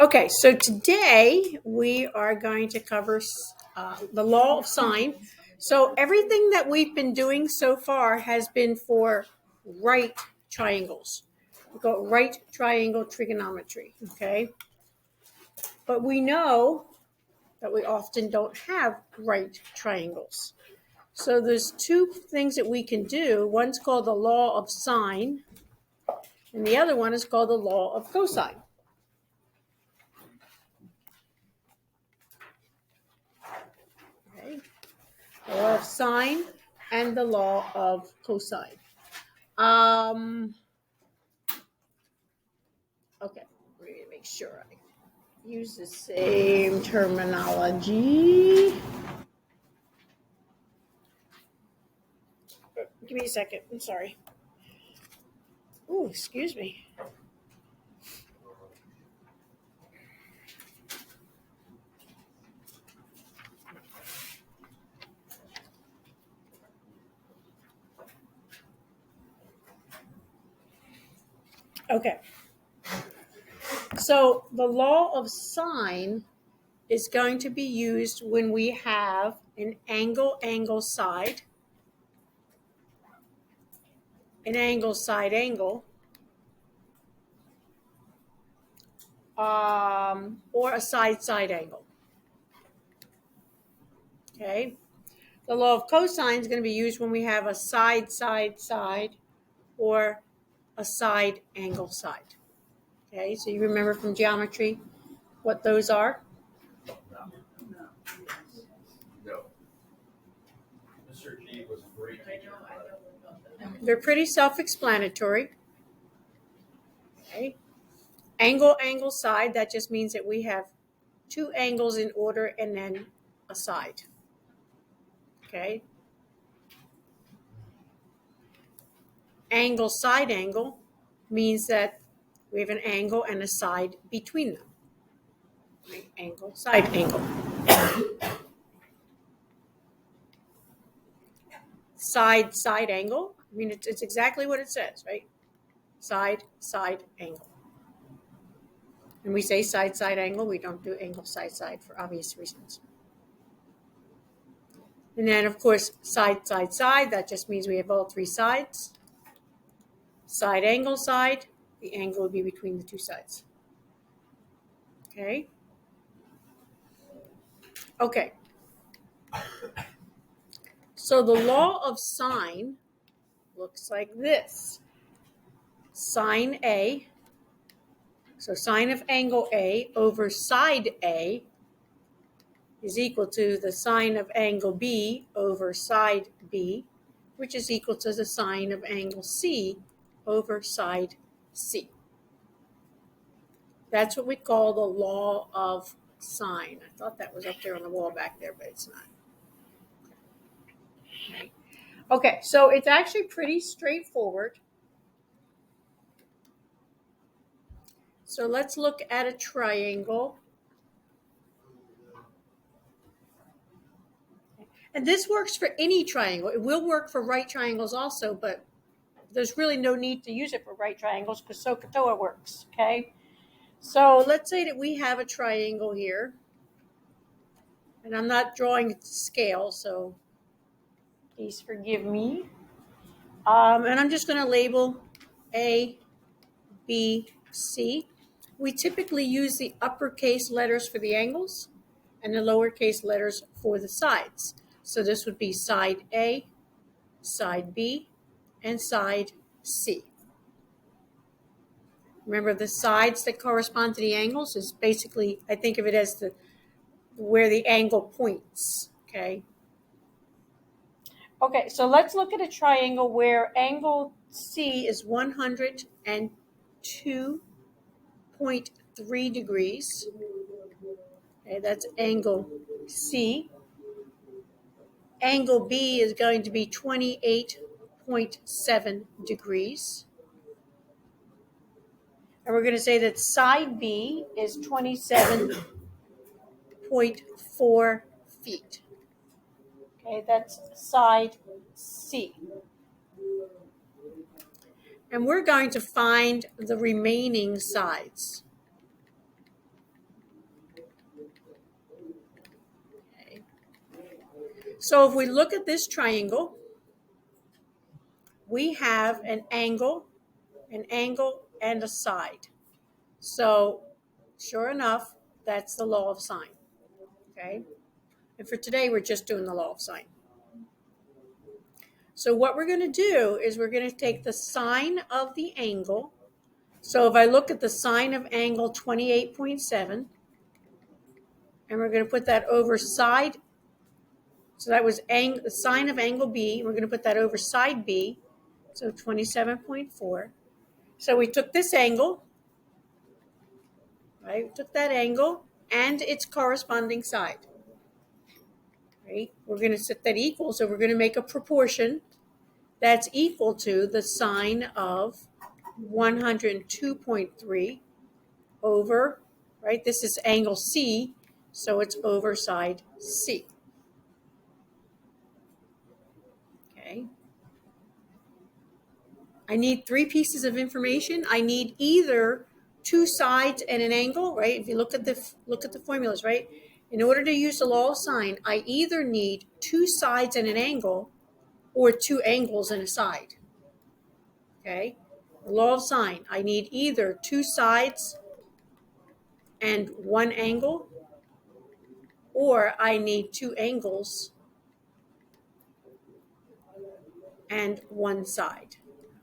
Okay, so today we are going to cover the law of sine. So everything that we've been doing so far has been for right triangles. We call it right triangle trigonometry, okay? But we know that we often don't have right triangles. So there's two things that we can do. One's called the law of sine, and the other one is called the law of cosine. Okay? The law of sine and the law of cosine. Um, okay, we're going to make sure I use the same terminology. Give me a second. I'm sorry. Oh, excuse me. Okay. So the law of sine is going to be used when we have an angle side, an angle, or a side angle. Okay. The law of cosine is going to be used when we have a side, or a side angle side. Okay, so you remember from geometry what those are? No. Mr. G was a great teacher. They're pretty self-explanatory. Okay. Angle side, that just means that we have two angles in order and then a side. Okay. Side angle means that we have an angle and a side between them. Right? Angle, side angle. Side angle. I mean, it's exactly what it says, right? Side angle. And we say side angle. We don't do angle side for obvious reasons. And then, of course, side. That just means we have all three sides. Side, the angle would be between the two sides. Okay? Okay. So the law of sine looks like this. Sine A, so sine of angle A over side A is equal to the sine of angle B over side B, which is equal to the sine of angle C over side C. That's what we call the law of sine. I thought that was up there on the wall back there, but it's not. Okay, so it's actually pretty straightforward. So let's look at a triangle. And this works for any triangle. It will work for right triangles also, but there's really no need to use it for right triangles because SOHCAHTOA works, okay? So let's say that we have a triangle here. And I'm not drawing it to scale, so please forgive me. And I'm just going to label A, B, C. We typically use the uppercase letters for the angles and the lowercase letters for the sides. So this would be side A, side B, and side C. Remember, the sides that correspond to the angles is basically, I think of it as where the angle points, okay? Okay, so let's look at a triangle where angle C is 102.3 degrees. Okay, that's angle C. Angle B is going to be 28.7 degrees. And we're going to say that side B is 27.4 feet. Okay, that's side C. And we're going to find the remaining sides. So if we look at this triangle, we have an angle, and a side. So sure enough, that's the law of sine. Okay. And for today, we're just doing the law of sine. So what we're going to do is we're going to take the sine of the angle. So if I look at the sine of angle 28.7, and we're going to put that over side. So that was the sine of angle B. We're going to put that over side B. So 27.4. So we took this angle, right? We took that angle and its corresponding side. Right? We're going to set that equal. So we're going to make a proportion that's equal to the sine of 102.3 over, right? This is angle C, so it's over side C. Okay. I need 3 pieces of information. I need either 2 sides and an angle, right? If you look at the formulas, right? In order to use the law of sine, I either need 2 sides and an angle or 2 angles and a side. Okay? The law of sine, I need either 2 sides and 1 angle, or I need 2 angles and 1 side.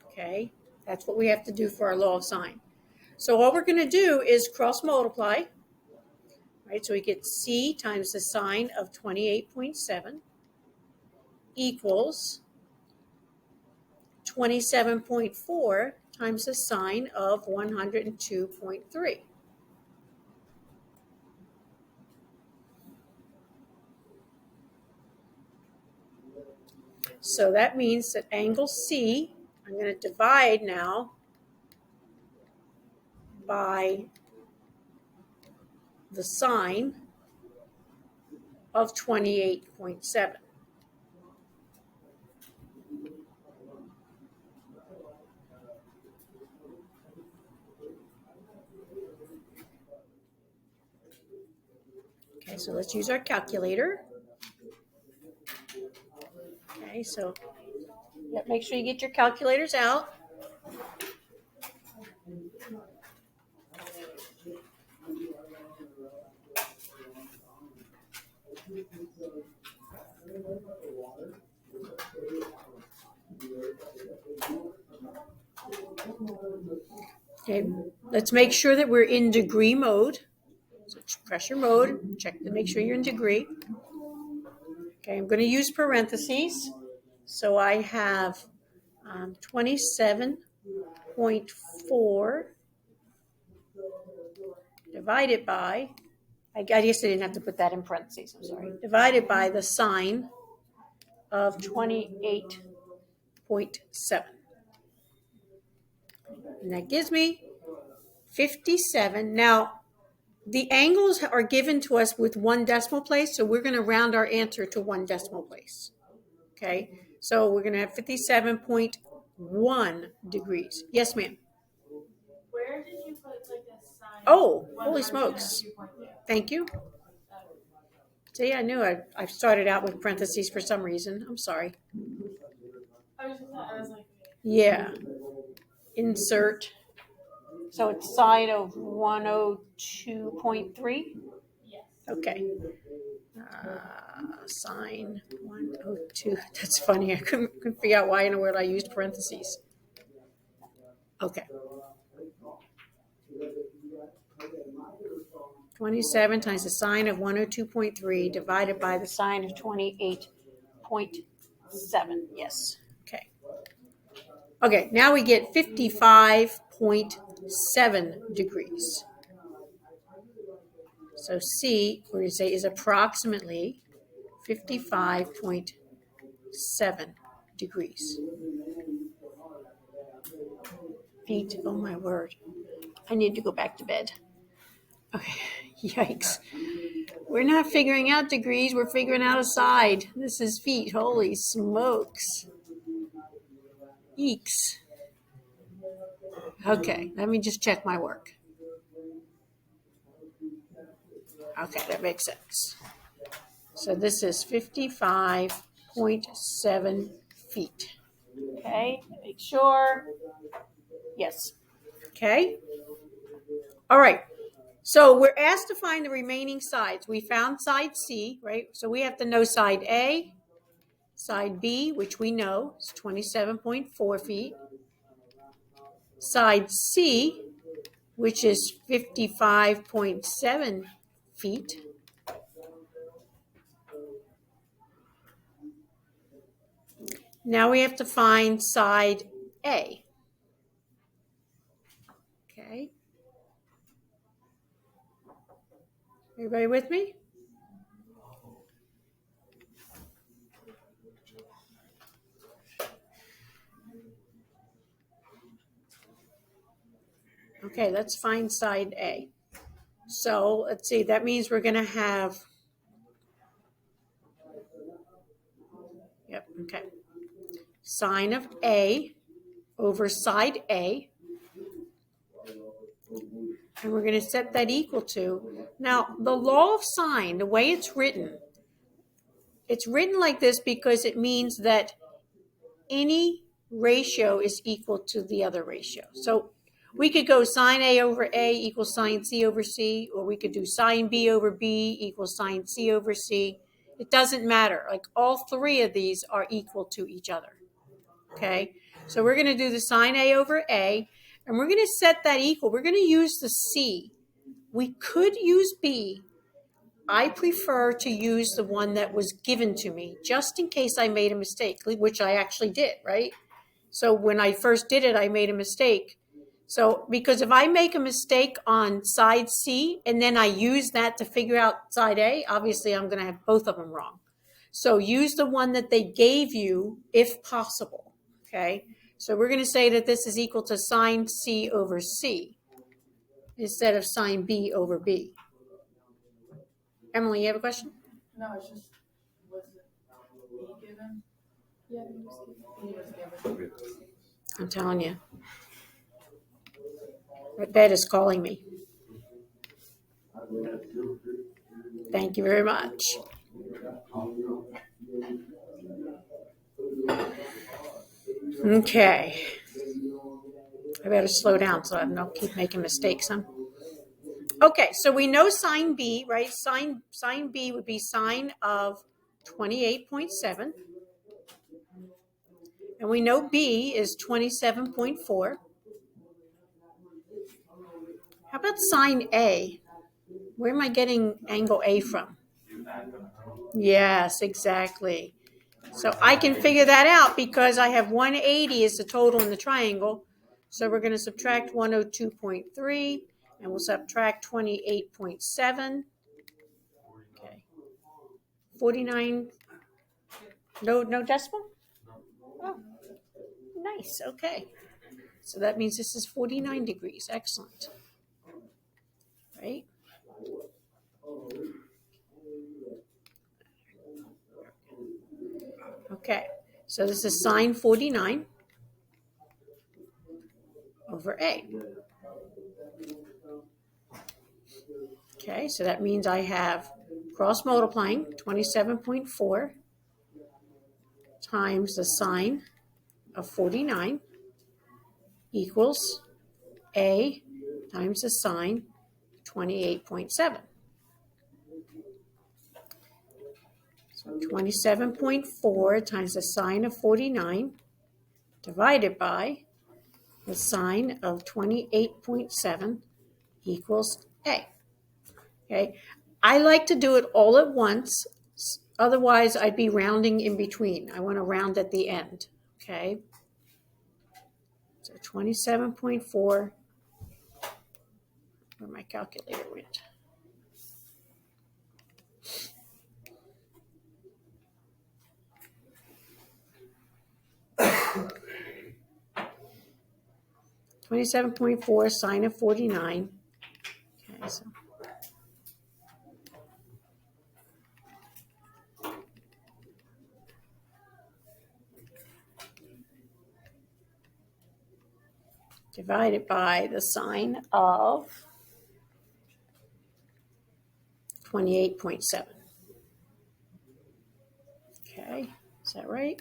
Okay? That's what we have to do for our law of sine. So all we're going to do is cross multiply. Right? So we get C times the sine of 28.7 equals 27.4 times the sine of 102.3. So that means that angle C, I'm going to divide now by the sine of 28.7. Okay, so let's use our calculator. Okay, so make sure you get your calculators out. Okay, let's make sure that we're in degree mode. So pressure mode, check to make sure you're in degree. Okay, I'm going to use parentheses. So I have 27.4 divided by, I guess I didn't have to put that in parentheses, I'm sorry, divided by the sine of 28.7. And that gives me 57. Now, the angles are given to us with 1 decimal place, so we're going to round our answer to 1 decimal place. Okay, so we're going to have 57.1 degrees. Yes, ma'am. Where did you put like a sign? Oh, holy smokes. Thank you. See, I knew I started out with parentheses for some reason. I'm sorry. I was like, Yeah. Insert. So it's sine of 102.3? yes. Okay. Sine 102. That's funny. I couldn't figure out why in the world I used parentheses. Okay. 27 times the sine of 102.3 divided by the sine of 28.7. Yes. Okay. Okay, now we get 55.7 degrees. So C, we're going to say, is approximately 55.7 degrees. Feet, oh my word. I need to go back to bed. Okay, yikes. We're not figuring out degrees, we're figuring out a side. This is feet, holy smokes. Eeks. Okay, let me just check my work. Okay, that makes sense. So this is 55.7 feet. Okay, make sure. Yes. Okay. All right. So we're asked to find the remaining sides. We found side C, right? So we have to know side A, side B, which we know is 27.4 feet, side C, which is 55.7 feet. Now we have to find side A. Okay. Everybody with me? Okay, let's find side A. So let's see, that means we're going to have, yep, okay, sine of A over side A. And we're going to set that equal to, now the law of sine, the way it's written like this because it means that any ratio is equal to the other ratio. So we could go sine A over A equals sine C over C, or we could do sine B over B equals sine C over C. It doesn't matter. Like all three of these are equal to each other. Okay, so we're going to do the sine A over A, and we're going to set that equal. We're going to use the C. We could use B. I prefer to use the one that was given to me, just in case I made a mistake, which I actually did, right? So when I first did it, I made a mistake. So because if I make a mistake on side C and then I use that to figure out side A, obviously I'm going to have both of them wrong. So use the one that they gave you if possible. Okay. So we're going to say that this is equal to sine C over C instead of sine B over B. Emily, you have a question? No, it's just, was it he given? Yeah, he was given. I'm telling you. My bed is calling me. Thank you very much. Okay. I better slow down so I don't keep making mistakes, huh? Okay, so we know sine B, right? Sine B would be sine of 28.7. And we know B is 27.4. How about sine A? Where am I getting angle A from? Yes, exactly. So I can figure that out because I have 180 as the total in the triangle. So we're going to subtract 102.3 and we'll subtract 28.7. Okay. 49. No decimal? Oh, nice. Okay. So that means this is 49 degrees. Excellent. Right? Okay. So this is sine 49 over A. Okay, so that means I have cross multiplying 27.4 times the sine of 49 equals A times the sine 28.7. So 27.4 times the sine of 49 divided by the sine of 28.7 equals A. Okay, I like to do it all at once. Otherwise, I'd be rounding in between. I want to round at the end. Okay, so 27.4, where my calculator went. $27.4 sine of 49. Okay, so divided by the sine of 28.7. Is that right?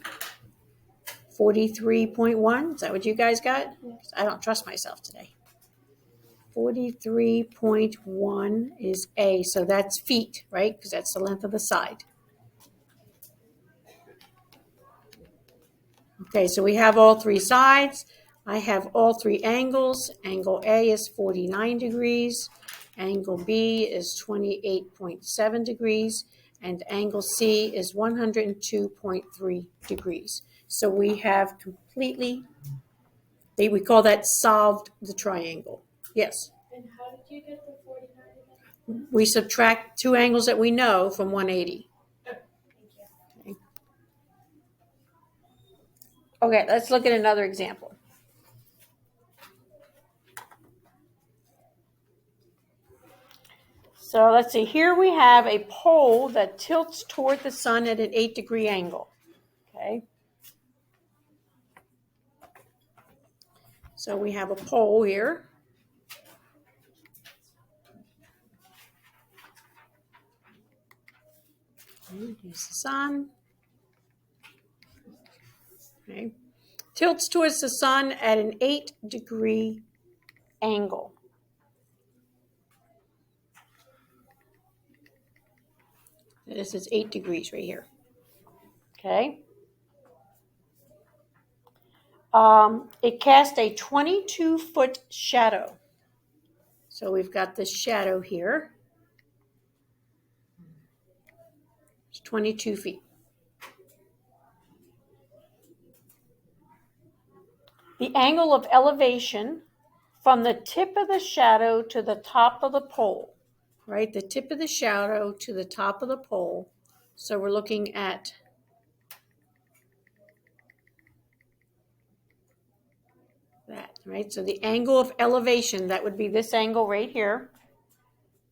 43.1. Is that what you guys got? I don't trust myself today. 43.1 is A, so that's feet, right? Because that's the length of the side. Okay, so we have all three sides. I have all three angles. Angle A is 49 degrees. Angle B is 28.7 degrees. And angle C is 102.3 degrees. So we have completely, we call that solved the triangle. Yes. And how did you get the 49 again? We subtract two angles that we know from 180. Thank you. Okay, let's look at another example. So let's see, here we have a pole that tilts toward the sun at an 8-degree angle. Okay. So we have a pole here. Here's the sun. Okay. Tilts towards the sun at an 8-degree angle. This is 8 degrees right here. Okay. It cast a 22-foot shadow. So we've got this shadow here. It's 22 feet. The angle of elevation from the tip of the shadow to the top of the pole, right? The tip of the shadow to the top of the pole. So we're looking at that, right? So the angle of elevation, that would be this angle right here,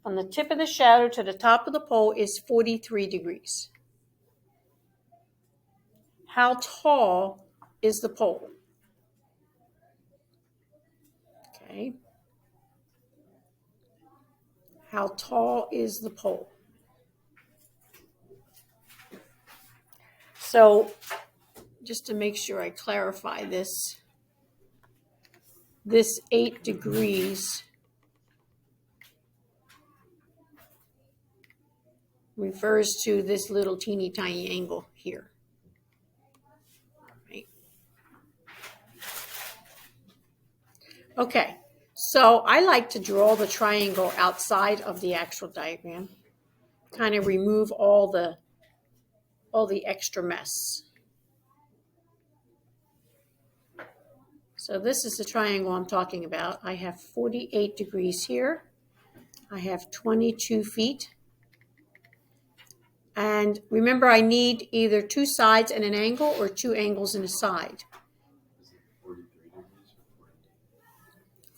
from the tip of the shadow to the top of the pole is 43 degrees. How tall is the pole? Okay. How tall is the pole? So just to make sure I clarify this 8 degrees refers to this little teeny tiny angle here. Right? Okay, so I like to draw the triangle outside of the actual diagram, kind of remove all the extra mess. So this is the triangle I'm talking about. I have 48 degrees here. I have 22 feet. And remember, I need either two sides and an angle or two angles and a side.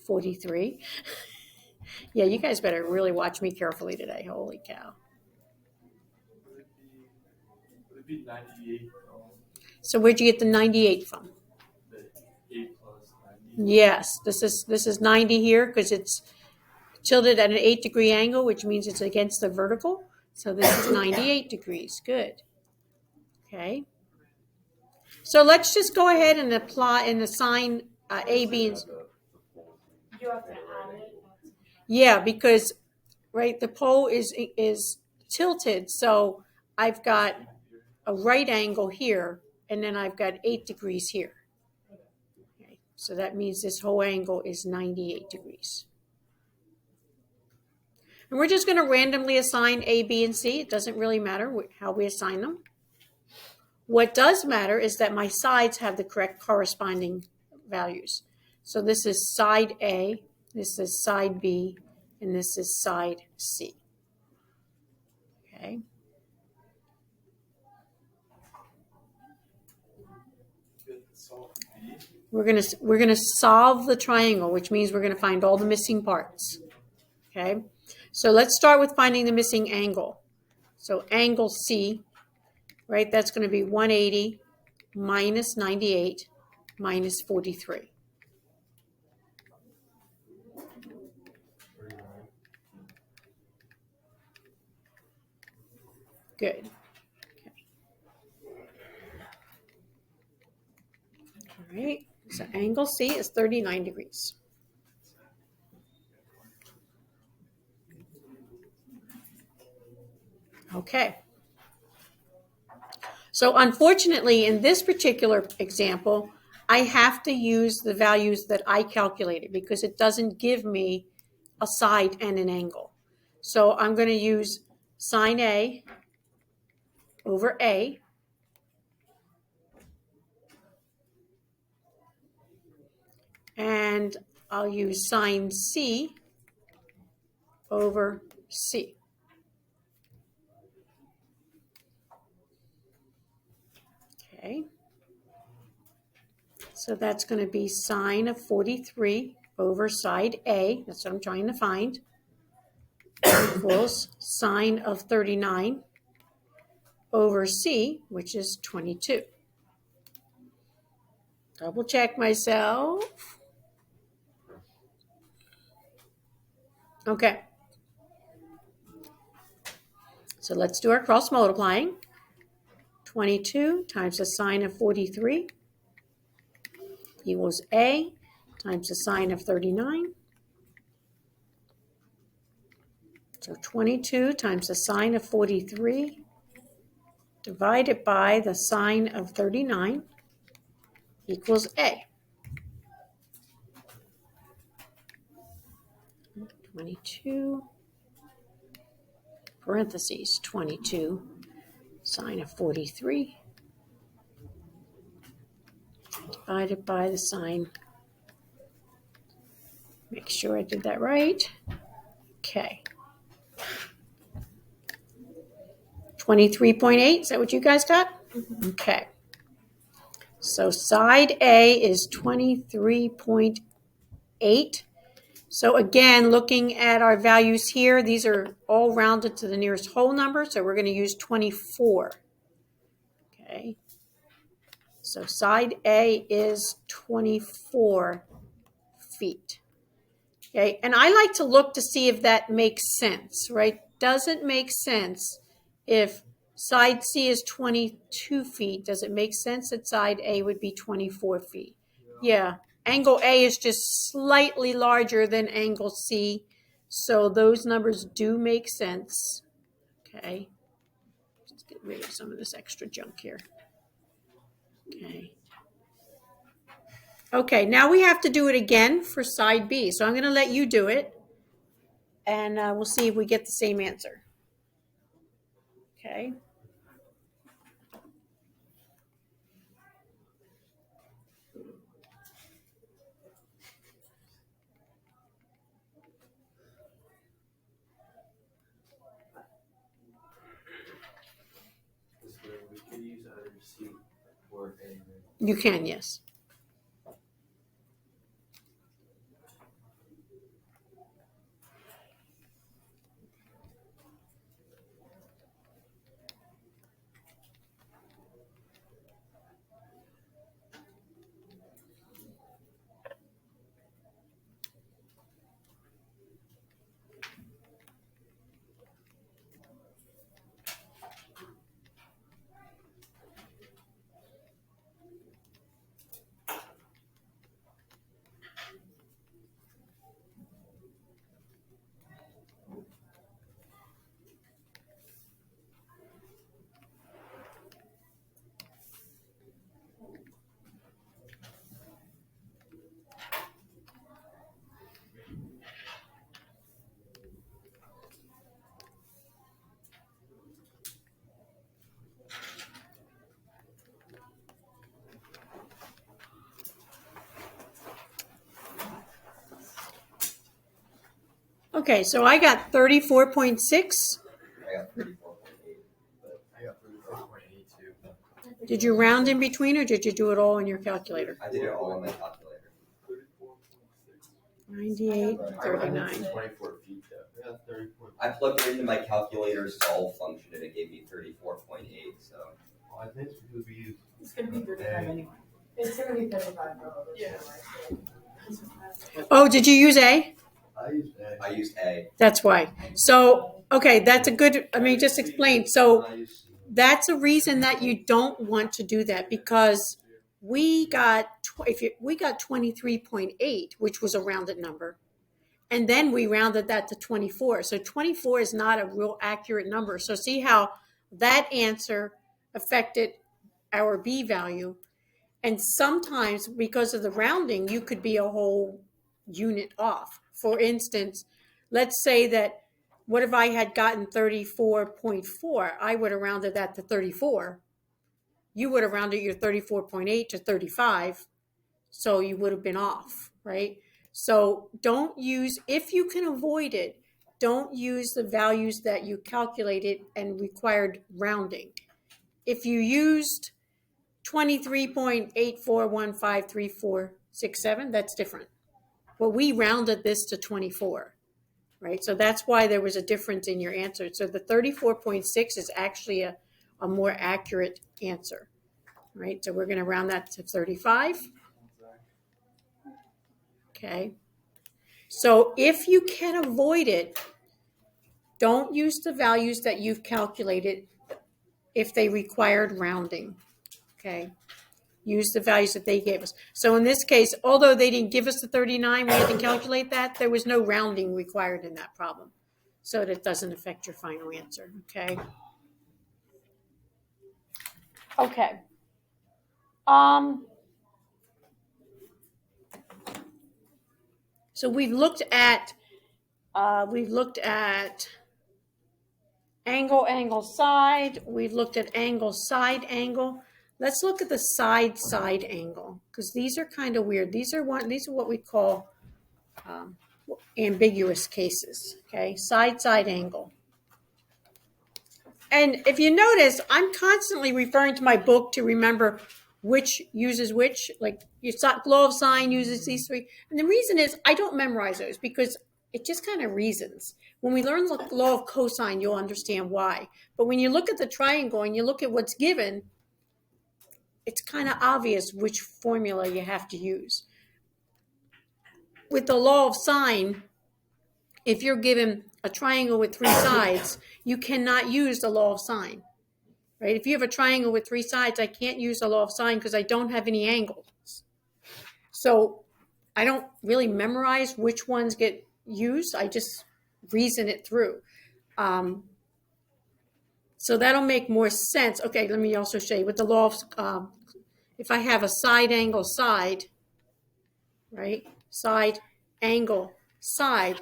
43. Yeah, you guys better really watch me carefully today. Holy cow. Would it be 98? So where'd you get the 98 from? The 8 plus 90? Yes, this is 90 here because it's tilted at an 8-degree angle, which means it's against the vertical. So this is 98 degrees. Good. Okay. So let's just go ahead and apply and assign A, B, and C. You have to add it. Yeah, because right, the pole is tilted, so I've got a right angle here, and then I've got 8 degrees here. Okay, so that means this whole angle is 98 degrees. And we're just going to randomly assign A, B, and C. It doesn't really matter how we assign them. What does matter is that my sides have the correct corresponding values. So this is side A, this is side B, and this is side C. Okay. We're gonna solve the triangle, which means we're gonna find all the missing parts. Okay. So let's start with finding the missing angle. So angle C, right? That's going to be 180 minus 98 minus 43. Good. Okay. right, so angle C is 39 degrees. Okay. So unfortunately, in this particular example, I have to use the values that I calculated because it doesn't give me a side and an angle. So I'm going to use sine A over A. And I'll use sine C over C. Okay. So that's going to be sine of 43 over side A. That's what I'm trying to find. Equals sine of 39 over C, which is 22. Double check myself. Okay. So let's do our cross multiplying. 22 times the sine of 43 equals A times the sine of 39. So 22 times the sine of 43 divided by the sine of 39 equals A. 22 parentheses 22 sine of 43 divided by the sine. Make sure I did that right. Okay. 23.8, is that what you guys got? Okay. So side A is 23.8. So again, looking at our values here, these are all rounded to the nearest whole number, so we're going to use 24. Okay. So side A is 24 feet. Okay, and I like to look to see if that makes sense, right? Does it make sense if side C is 22 feet? Does it make sense that side A would be 24 feet? Yeah. Angle A is just slightly larger than angle C, so those numbers do make sense. Okay. Let's get rid of some of this extra junk here. Okay. Okay, now we have to do it again for side B. So I'm going to let you do it, and we'll see if we get the same answer. Okay. We could use either C or A. You can, yes. Okay, so I got 34.6. I got 34.8. I got 34.8 too. Did you round in between, or did you do it all in your calculator? I did it all on my calculator. 98, 39. 24 feet though. Yeah, 34. I plugged it into my calculator's solve function and it gave me 34.8. So Well, I think it's because we use. It's gonna be 35 anyway. It's gonna be 35 dollars. Yeah. Oh, did you use A? I use A. I used A. That's why. So, okay, that's a good, I mean, just explain. So I use C. that's a reason that you don't want to do that, because we got 23.8, which was a rounded number, and then we rounded that to 24. So 24 is not a real accurate number. So see how that answer affected our B value. And sometimes because of the rounding, you could be a whole unit off. For instance, let's say that what if I had gotten 34.4? I would have rounded that to 34. You would have rounded your 34.8 to 35. So you would have been off, right? So don't use, if you can avoid it, don't use the values that you calculated and required rounding. If you used 23.84153467, that's different. Well, we rounded this to 24, right? So that's why there was a difference in your answer. So the 34.6 is actually a more accurate answer, right? So we're going to round that to 35. Okay. So if you can avoid it, don't use the values that you've calculated if they required rounding. Okay. Use the values that they gave us. So in this case, although they didn't give us the 39, we had to calculate that, there was no rounding required in that problem. So that doesn't affect your final answer. Okay. Okay. So we've looked at angle, angle, side. We've looked at angle, side, angle. Let's look at the side, side angle, because these are kind of weird. These are what we call ambiguous cases. Okay, side, side angle. And if you notice, I'm constantly referring to my book to remember which uses which. Like your law of sine uses these three. And the reason is I don't memorize those because it just kind of reasons. When we learn the law of cosine, you'll understand why. But when you look at the triangle and you look at what's given, it's kind of obvious which formula you have to use. With the law of sine, if you're given a triangle with three sides, you cannot use the law of sine. Right? If you have a triangle with three sides, I can't use the law of sine because I don't have any angles. So I don't really memorize which ones get used. I just reason it through. So that'll make more sense. Okay, let me also show you with the law of, if I have a side angle side, right? Side angle side.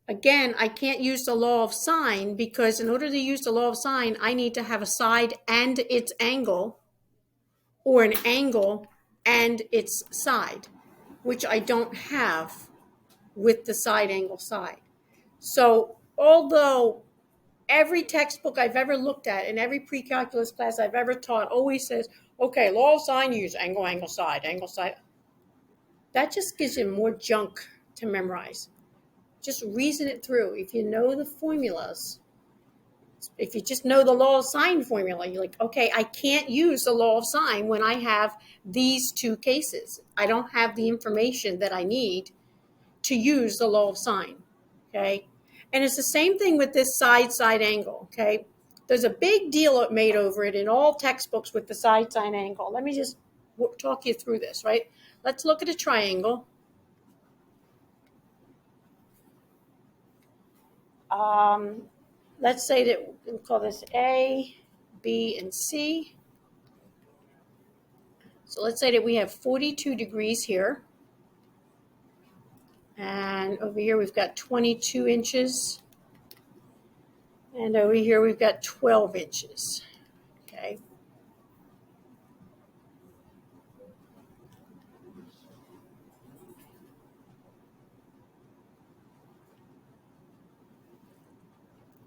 Again, I can't use the law of sine because in order to use the law of sine, I need to have a side and its angle, or an angle and its side, which I don't have with the side angle side. So although every textbook I've ever looked at and every pre-calculus class I've ever taught always says, okay, law of sine, use angle, angle, side, angle, side. That just gives you more junk to memorize. Just reason it through. If you know the formulas, if you just know the law of sine formula, you're like, okay, I can't use the law of sine when I have these two cases. I don't have the information that I need to use the law of sine, okay? And it's the same thing with this side angle, okay? There's a big deal made over it in all textbooks with the side angle. Let me just talk you through this, right? Let's look at a triangle. Let's say that we'll call this A, B, and C. So let's say that we have 42 degrees here. And over here we've got 22 inches. And over here we've got 12 inches. Okay.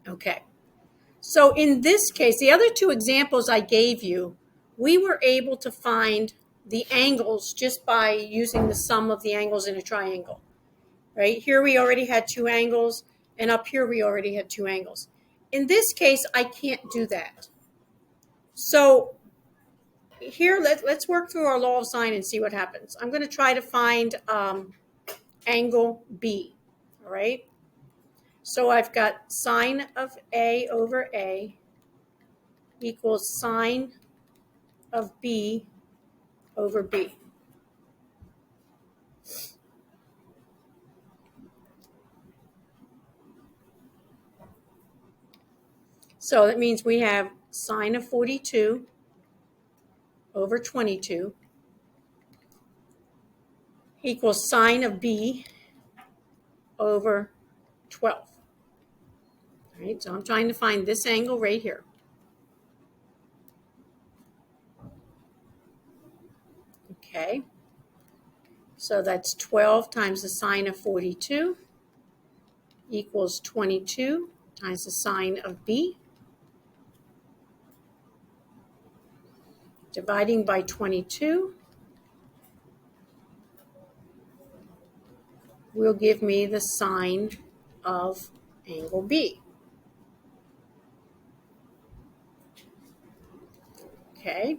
Okay. So in this case, the other two examples I gave you, we were able to find the angles just by using the sum of the angles in a triangle. Right? Here we already had two angles, and up here we already had two angles. In this case, I can't do that. So here, let's work through our law of sine and see what happens. I'm going to try to find angle B, all right? So I've got sine of A over A equals sine of B over B. So that means we have sine of 42 over 22 equals sine of B over 12. All right, so I'm trying to find this angle right here. Okay, so that's 12 times the sine of 42 equals 22 times the sine of B. Dividing by 22 will give me the sine of angle B. Okay,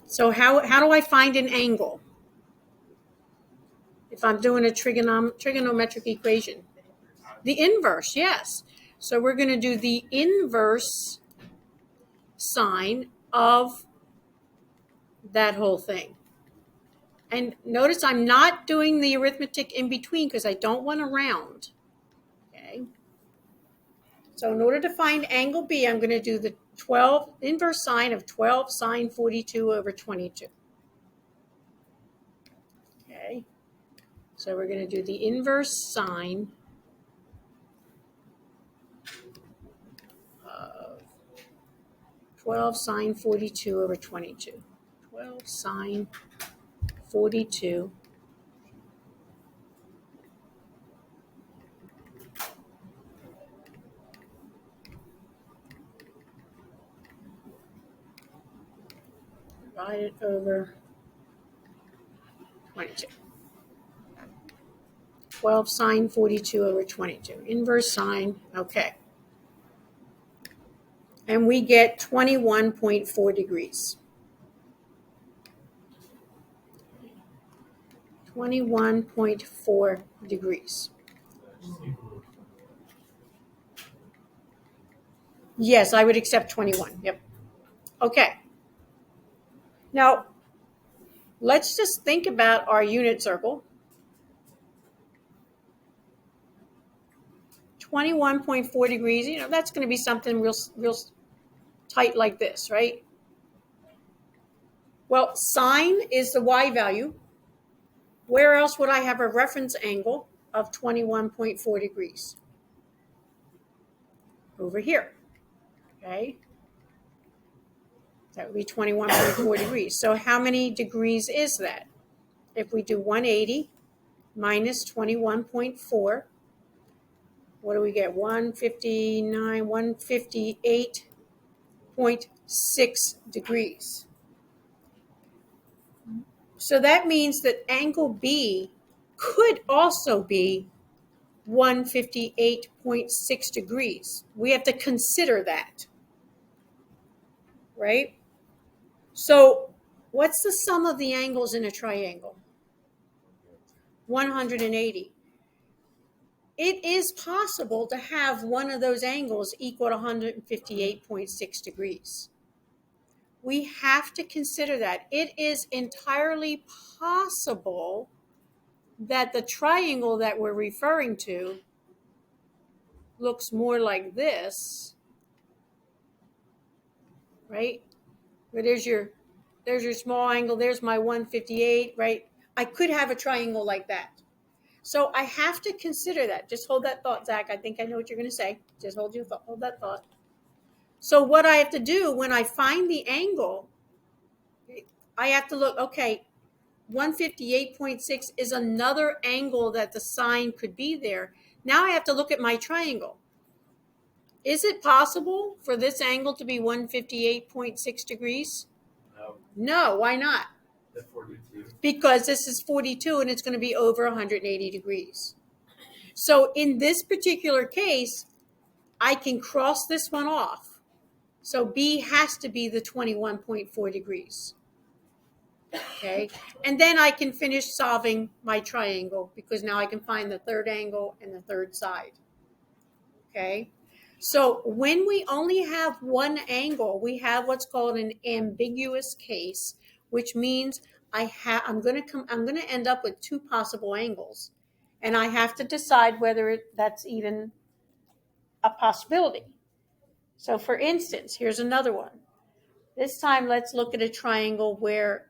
so how do I find an angle if I'm doing a trigonometric equation? The inverse, yes. So we're going to do the inverse sine of that whole thing. And notice I'm not doing the arithmetic in between because I don't want to round. Okay. So in order to find angle B, I'm going to do the 12 inverse sine of 12 sine 42 over 22. Okay. So we're going to do the inverse sine of 12 sine 42 over 22. 12 sine 42 divided over 22. 12 sine 42 over 22. Inverse sine, okay. And we get 21.4 degrees. 21.4 degrees. Yes, I would accept 21. Yep. Okay. Now, let's just think about our unit circle. 21.4 degrees, that's going to be something real tight like this, right? Well, sine is the y value. Where else would I have a reference angle of 21.4 degrees? Over here, okay? That would be 21.4 degrees. So how many degrees is that? If we do 180 minus 21.4, what do we get? 158.6 degrees. So that means that angle B could also be 158.6 degrees. We have to consider that, right? So what's the sum of the angles in a triangle? 180. It is possible to have one of those angles equal to 158.6 degrees. We have to consider that. It is entirely possible that the triangle that we're referring to looks more like this, right? Where there's your small angle, there's my 158, right? I could have a triangle like that. So I have to consider that. Just hold that thought, Zach. I think I know what you're going to say. Just hold that thought. So what I have to do when I find the angle, I have to look, okay, 158.6 is another angle that the sine could be there. Now I have to look at my triangle. Is it possible for this angle to be 158.6 degrees? No, No, why not? the 42. Because this is 42 and it's going to be over 180 degrees. So in this particular case, I can cross this one off. So B has to be the 21.4 degrees. Okay, and then I can finish solving my triangle because now I can find the third angle and the third side. Okay, so when we only have one angle, we have what's called an ambiguous case, which means I'm going to end up with two possible angles, and I have to decide whether that's even a possibility. So for instance, here's another one. This time, let's look at a triangle where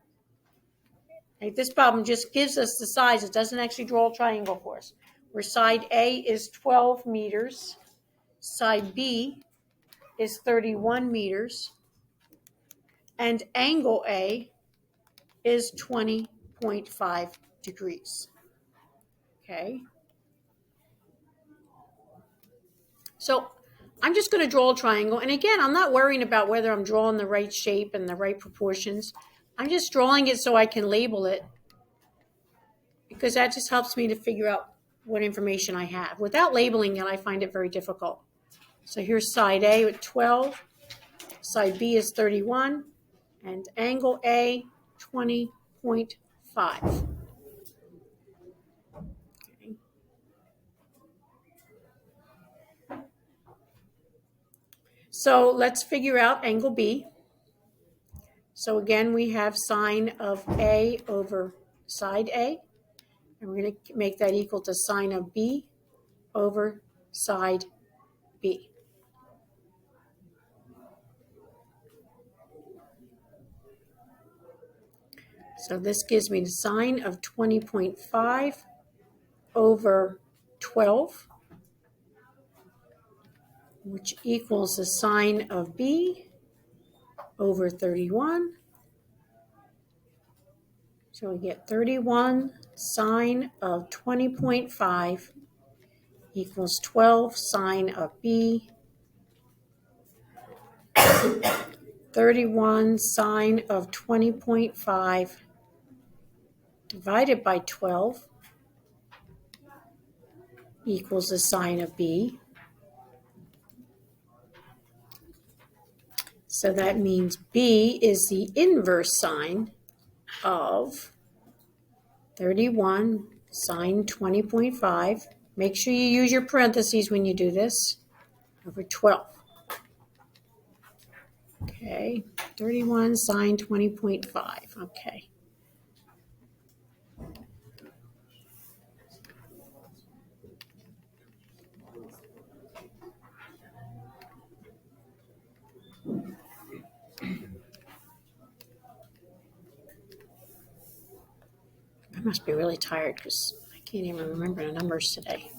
this problem just gives us the sides. It doesn't actually draw a triangle for us. Where side A is 12 meters, side B is 31 meters, and angle A is 20.5 degrees. Okay. So I'm just going to draw a triangle. And again, I'm not worrying about whether I'm drawing the right shape and the right proportions. I'm just drawing it so I can label it, because that just helps me to figure out what information I have. Without labeling it, I find it very difficult. So here's side A with 12, side B is 31, and angle A, 20.5. Okay. So let's figure out angle B. So again, we have sine of A over side A, and we're going to make that equal to sine of B over side B. So this gives me the sine of 20.5 over 12, which equals the sine of B over 31. So we get 31 sine of 20.5 equals 12 sine of B. 31 sine of 20.5 divided by 12 equals the sine of B. So that means B is the inverse sine of 31 sine 20.5. Make sure you use your parentheses when you do this, over 12. Okay, 31 sine 20.5. Okay. I must be really tired because I can't even remember the numbers today.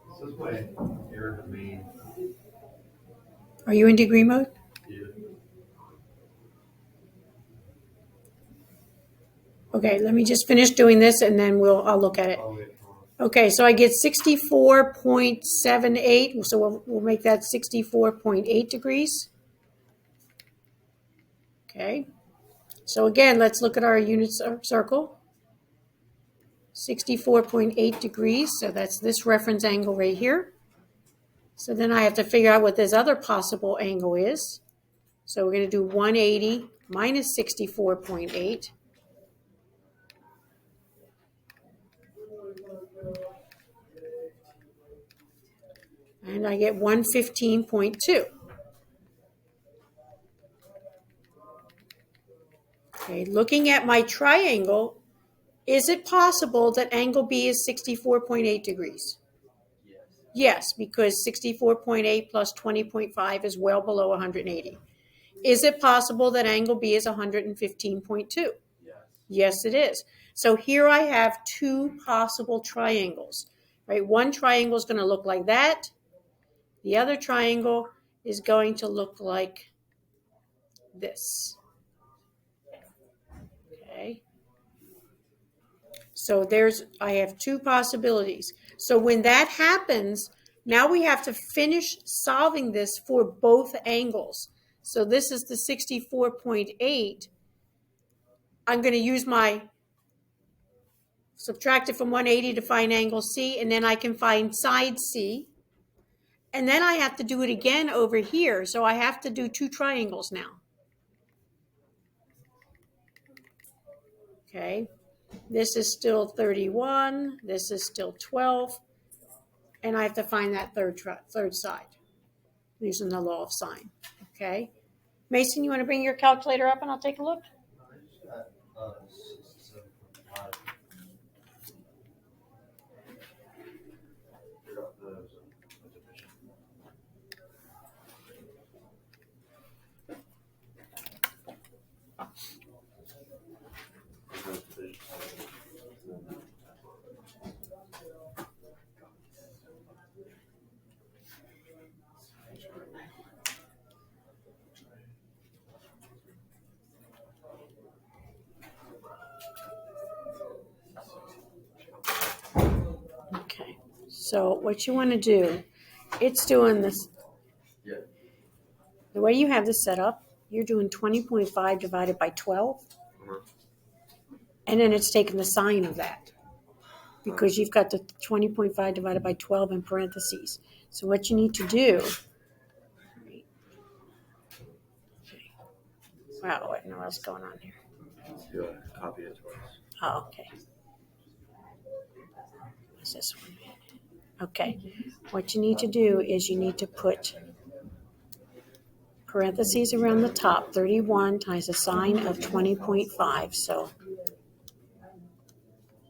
This is my error domain. Are you in degree mode? Yeah. Okay, let me just finish doing this and then I'll look at it. Oh, wait. Okay, so I get 64.78, so we'll make that 64.8 degrees. Okay, so again, let's look at our unit circle. 64.8 degrees, so that's this reference angle right here. So then I have to figure out what this other possible angle is. So we're going to do 180 minus 64.8. And I get 115.2. Okay, looking at my triangle, is it possible that angle B is 64.8 degrees? Yes. Yes, because 64.8 plus 20.5 is well below 180. Is it possible that angle B is 115.2? Yes. Yes, it is. So here I have two possible triangles, right? One triangle is going to look like that. The other triangle is going to look like this. Okay. So I have two possibilities. So when that happens, now we have to finish solving this for both angles. So this is the 64.8. I'm going to use my subtract it from 180 to find angle C, and then I can find side C. And then I have to do it again over here. So I have to do two triangles now. Okay. This is still 31. This is still 12. And I have to find that third side using the law of sine. Okay. Mason, you want to bring your calculator up and I'll take a look? Okay. So what you want to do, it's doing this. Yeah. The way you have this set up, you're doing 20.5 divided by 12. And then it's taking the sine of that because you've got the 20.5 divided by 12 in parentheses. So what you need to do, wow, what in the world's going on here? Yeah, copy it twice. Oh, okay. What's this one? Okay. What you need to do is you need to put parentheses around the top, 31 times the sine of 20.5. So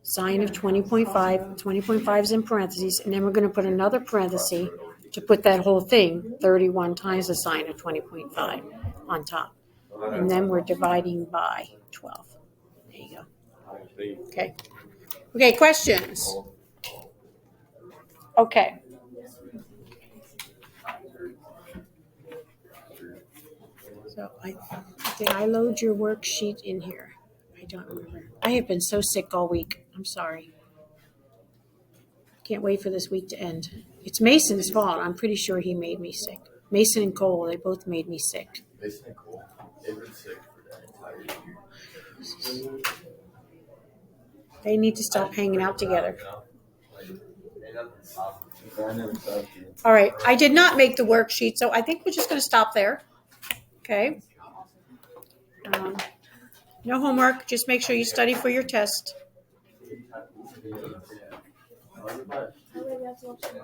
sine of 20.5, 20.5 is in parentheses, and then we're going to put another parenthesis to put that whole thing, 31 times the sine of 20.5 on top. And then we're dividing by 12. There you go. Okay. Okay, questions? Okay. So did I load your worksheet in here? I don't remember. I have been so sick all week. I'm sorry. Can't wait for this week to end. It's Mason's fault. I'm pretty sure he made me sick. Mason and Cole, they both made me sick. Mason and Cole, they've been sick for that entire year. They need to stop hanging out together. All right. I did not make the worksheet, so I think we're just going to stop there. Okay. No homework. Just make sure you study for your test. I would have to watch the